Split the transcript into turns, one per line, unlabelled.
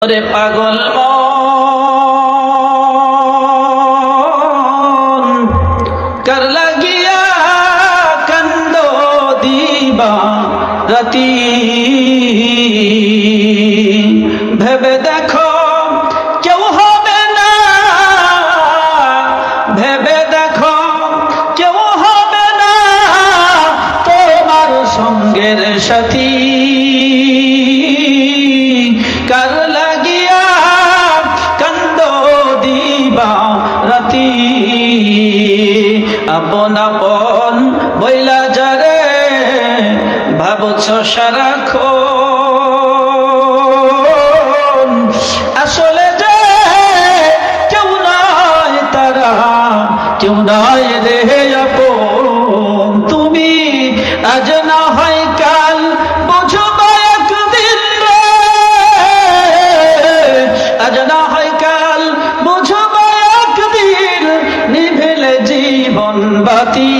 রে পাগল মন কার লাগিয়া কান্দ দিবা রাতি ভেবে দেখো কেউ হবে না, ভেবে দেখো কেউ হবে না তোমার সঙ্গের সাথী। কার লাগিয়া কান্দ দিবা রাতি আপন আপন বইলা যারে ভাবছ সারাক্ষণ, আসলে যে কেউ নয় তারা, কেউ নয় রে আপন। তুমি আজ না হয় কাল বুঝবা একদিন রে, আজ না হয় কাল বুঝবা একদিন নিভিলে জীবন বাতি।